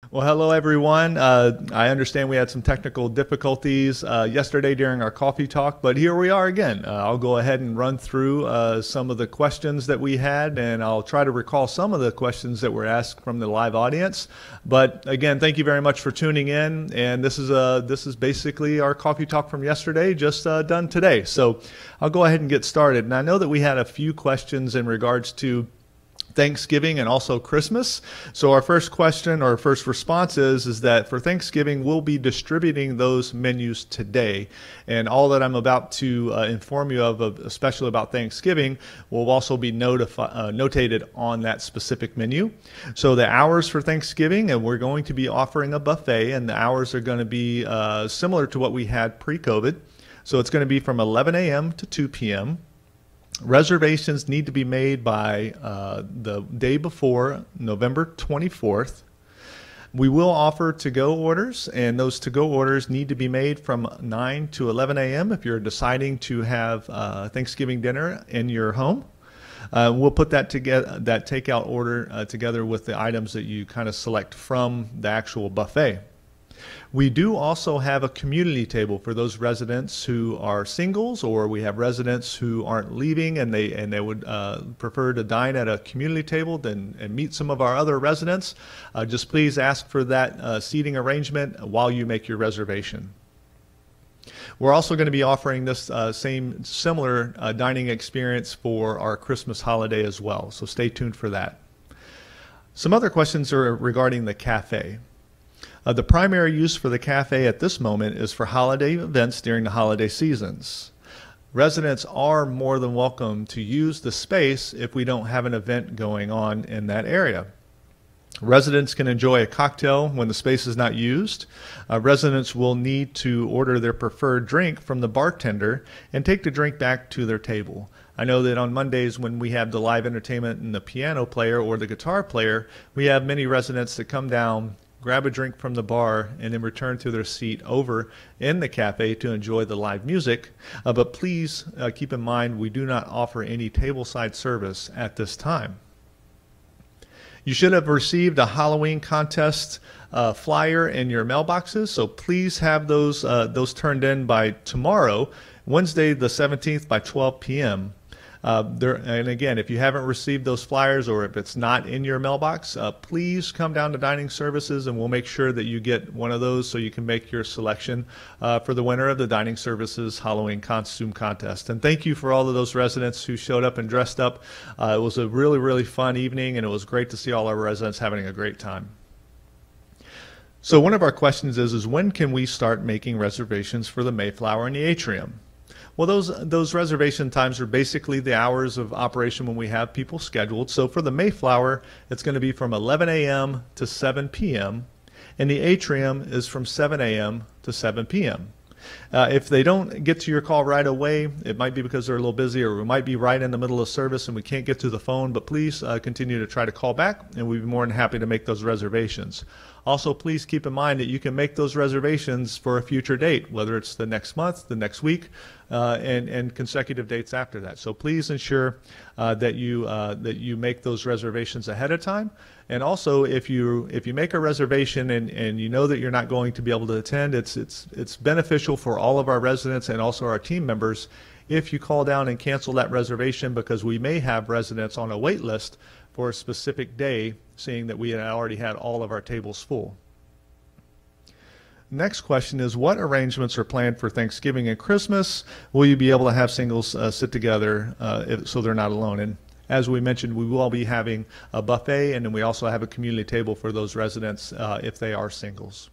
Well, hello everyone. I understand we had some technical difficulties yesterday during our coffee talk, but here we are again. I'll go ahead and run through some of the questions that we had, and I'll try to recall some of the questions that were asked from the live audience. But again, thank you very much for tuning in. And this is basically our coffee talk from yesterday, just done today. So I'll go ahead and get started. And I know that we had a few questions in regards to Thanksgiving and also Christmas. So our first question or first response is that for Thanksgiving, we'll be distributing those menus today. And all that I'm about to inform you of, especially about Thanksgiving, will also be notated on that specific menu. So the hours for Thanksgiving, and we're going to be offering a buffet, and the hours are going to be similar to what we had pre-COVID. So it's going to be from 11 a.m. to 2 p.m. Reservations need to be made by the day before, November 24th. We will offer to-go orders, and those to-go orders need to be made from 9 to 11 a.m. if you're deciding to have Thanksgiving dinner in your home. We'll put that together, that takeout order together with the items that you kind of select from the actual buffet. We do also have a community table for those residents who are singles, or we have residents who aren't leaving and they would prefer to dine at a community table and meet some of our other residents. Just please ask for that seating arrangement while you make your reservation. We're also going to be offering this similar dining experience for our Christmas holiday as well, so stay tuned for that. Some other questions are regarding the cafe. The primary use for the cafe at this moment is for holiday events during the holiday seasons. Residents are more than welcome to use the space if we don't have an event going on in that area. Residents can enjoy a cocktail when the space is not used. Residents will need to order their preferred drink from the bartender and take the drink back to their table. I know that on Mondays when we have the live entertainment and the piano player or the guitar player, we have many residents that come down, grab a drink from the bar, and then return to their seat over in the cafe to enjoy the live music. But please keep in mind, we do not offer any tableside service at this time. You should have received a Halloween contest flyer in your mailboxes, so please have those turned in by tomorrow, Wednesday the 17th by 12 p.m. And again, if you haven't received those flyers or if it's not in your mailbox, please come down to Dining Services and we'll make sure that you get one of those so you can make your selection for the winner of the Dining Services Halloween Costume Contest. And thank you for all of those residents who showed up and dressed up. It was a really, really fun evening, and it was great to see all our residents having a great time. So one of our questions is when can we start making reservations for the Mayflower and the Atrium? Well, those reservation times are basically the hours of operation when we have people scheduled. So for the Mayflower, it's going to be from 11 a.m. to 7 p.m. and the Atrium is from 7 a.m. to 7 p.m. If they don't get to your call right away, it might be because they're a little busy, or we might be right in the middle of service and we can't get to the phone, but please continue to try to call back and we'd be more than happy to make those reservations. Also, please keep in mind that you can make those reservations for a future date, whether it's the next month, the next week, and consecutive dates after that. So please ensure that you make those reservations ahead of time. And also, if you make a reservation and you know that you're not going to be able to attend, it's beneficial for all of our residents and also our team members if you call down and cancel that reservation, because we may have residents on a wait list for a specific day, seeing that we had already had all of our tables full. Next question is, what arrangements are planned for Thanksgiving and Christmas? Will you be able to have singles sit together so they're not alone? And as we mentioned, we will be having a buffet, and then we also have a community table for those residents if they are singles.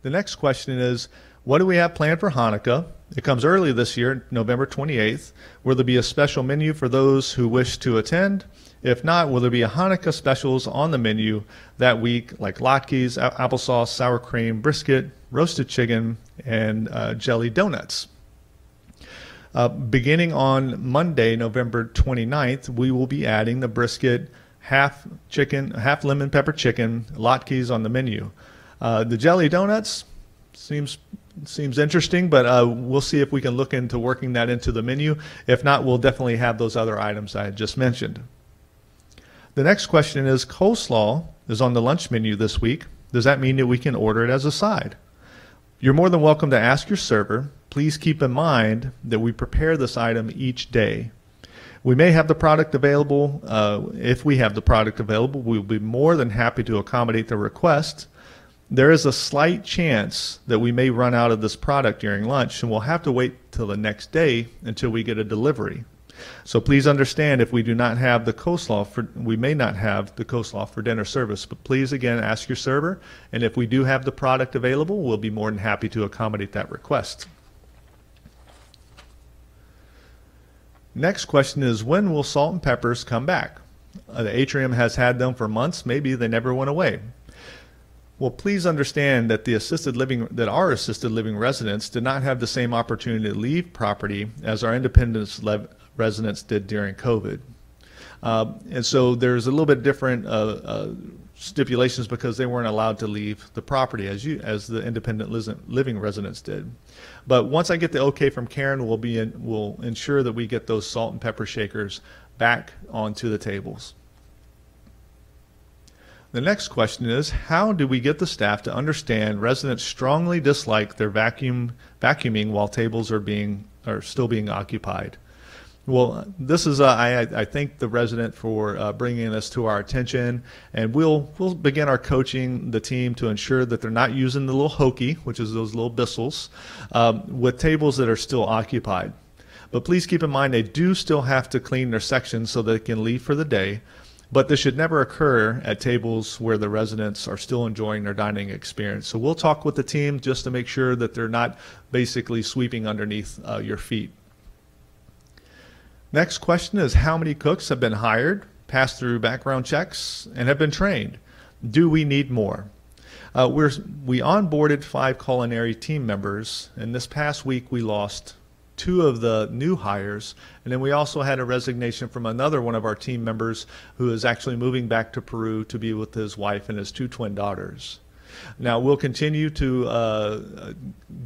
The next question is, what do we have planned for Hanukkah? It comes early this year, November 28th. Will there be a special menu for those who wish to attend? If not, will there be a Hanukkah specials on the menu that week, like latkes, applesauce, sour cream, brisket, roasted chicken, and jelly donuts? Beginning on Monday, November 29th, we will be adding the brisket, half chicken, half lemon pepper chicken, latkes on the menu. The jelly donuts seems interesting, but we'll see if we can look into working that into the menu. If not, we'll definitely have those other items I had just mentioned. The next question is, coleslaw is on the lunch menu this week. Does that mean that we can order it as a side? You're more than welcome to ask your server. Please keep in mind that we prepare this item each day. We may have the product available. If we have the product available, we'll be more than happy to accommodate the request. There is a slight chance that we may run out of this product during lunch, and we'll have to wait till the next day until we get a delivery. So please understand, if we do not have the coleslaw, we may not have the coleslaw for dinner service. But please, again, ask your server, and if we do have the product available, we'll be more than happy to accommodate that request. Next question is, when will salt and peppers come back? The atrium has had them for months. Maybe they never went away. Well, please understand that our assisted living residents did not have the same opportunity to leave property as our independent residents did during COVID. And so there's a little bit different stipulations because they weren't allowed to leave the property as the independent living residents did. But once I get the okay from Karen, we'll ensure that we get those salt and pepper shakers back onto the tables. The next question is, how do we get the staff to understand residents strongly dislike their vacuuming while tables are still being occupied? Well, this is I thank the resident for bringing this to our attention, and we'll begin our coaching the team to ensure that they're not using the little hokey, which is those little bistles, with tables that are still occupied. But please keep in mind they do still have to clean their sections so they can leave for the day. But this should never occur at tables where the residents are still enjoying their dining experience. So we'll talk with the team just to make sure that they're not basically sweeping underneath your feet. Next question is, how many cooks have been hired, passed through background checks, and have been trained? Do we need more? We onboarded 5 culinary team members, and this past week we lost 2 of the new hires, and then we also had a resignation from another one of our team members who is actually moving back to Peru to be with his wife and his 2 twin daughters. Now we'll continue to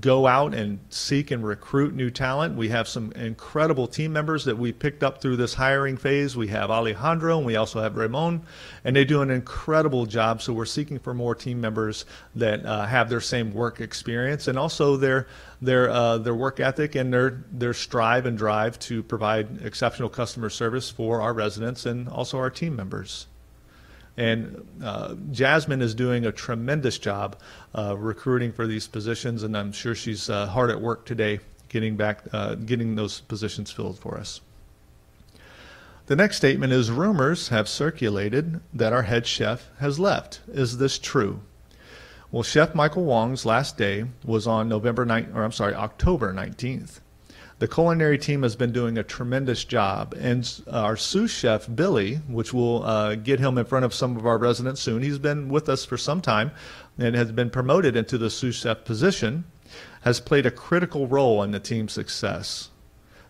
go out and seek and recruit new talent. We have some incredible team members that we picked up through this hiring phase. We have Alejandro and we also have Ramon, and they do an incredible job. So we're seeking for more team members that have their same work experience and also their work ethic and their strive and drive to provide exceptional customer service for our residents and also our team members. And Jasmine is doing a tremendous job recruiting for these positions, and I'm sure she's hard at work today getting those positions filled for us. The next statement is, rumors have circulated that our head chef has left. Is this true? Well, Chef Michael Wong's last day was on October 19th. The culinary team has been doing a tremendous job, and our sous chef, Billy, which will get him in front of some of our residents soon. He's been with us for some time and has been promoted into the sous chef position, has played a critical role in the team's success.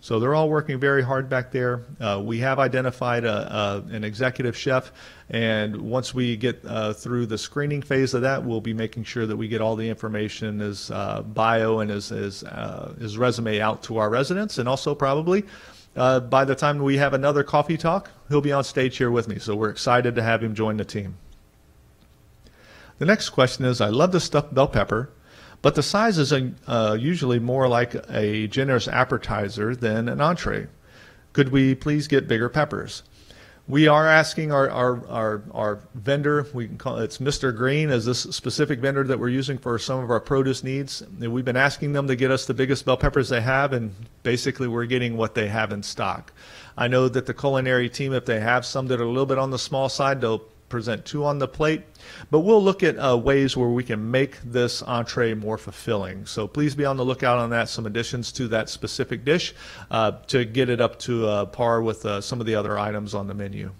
So they're all working very hard back there. We have identified an executive chef, and once we get through the screening phase of that, we'll be making sure that we get all the information, his bio and his resume out to our residents, and also probably by the time we have another coffee talk, he'll be on stage here with me. So we're excited to have him join the team. The next question is, I love the stuffed bell pepper, but the sizes are usually more like a generous appetizer than an entree. Could we please get bigger peppers? We are asking our vendor, we can call it's Mr. Green, as this specific vendor that we're using for some of our produce needs. And we've been asking them to get us the biggest bell peppers they have, and basically we're getting what they have in stock. I know that the culinary team, if they have some that are a little bit on the small side, they'll present 2 on the plate, but we'll look at ways where we can make this entree more fulfilling. So please be on the lookout on that, some additions to that specific dish to get it up to par with some of the other items on the menu.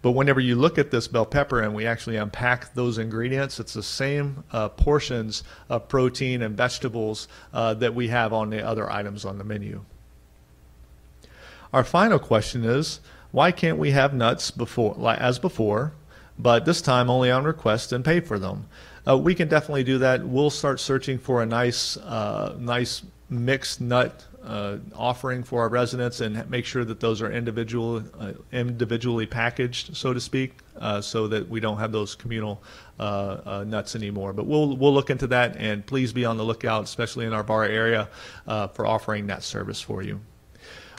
But whenever you look at this bell pepper and we actually unpack those ingredients, it's the same portions of protein and vegetables that we have on the other items on the menu. Our final question is, why can't we have nuts as before, but this time only on request and pay for them? We can definitely do that. We'll start searching for a nice mixed nut offering for our residents and make sure that those are individually packaged, so to speak, so that we don't have those communal nuts anymore. But we'll look into that, and please be on the lookout, especially in our bar area, for offering that service for you.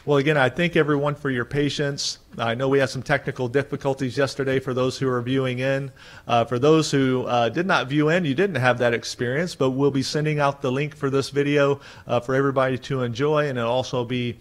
Well, again, I thank everyone for your patience. I know we had some technical difficulties yesterday for those who are viewing in. For those who did not view in, you didn't have that experience, but we'll be sending out the link for this video for everybody to enjoy, and it'll also be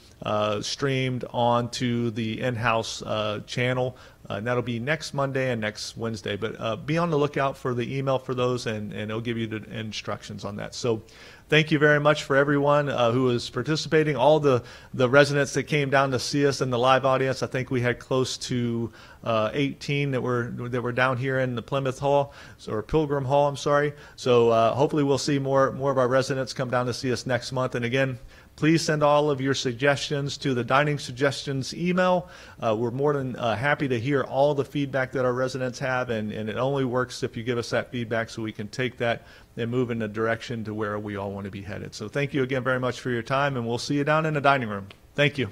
streamed onto the in-house channel. And that'll be next Monday and next Wednesday. But be on the lookout for the email for those, and it'll give you the instructions on that. So thank you very much for everyone who is participating, all the residents that came down to see us in the live audience. I think we had close to 18 that were down here in the Plymouth Hall, or Pilgrim Hall, I'm sorry. So hopefully we'll see more of our residents come down to see us next month. And again, please send all of your suggestions to the Dining Suggestions email. We're more than happy to hear all the feedback that our residents have, and it only works if you give us that feedback so we can take that and move in the direction to where we all want to be headed. So thank you again very much for your time, and we'll see you down in the dining room. Thank you.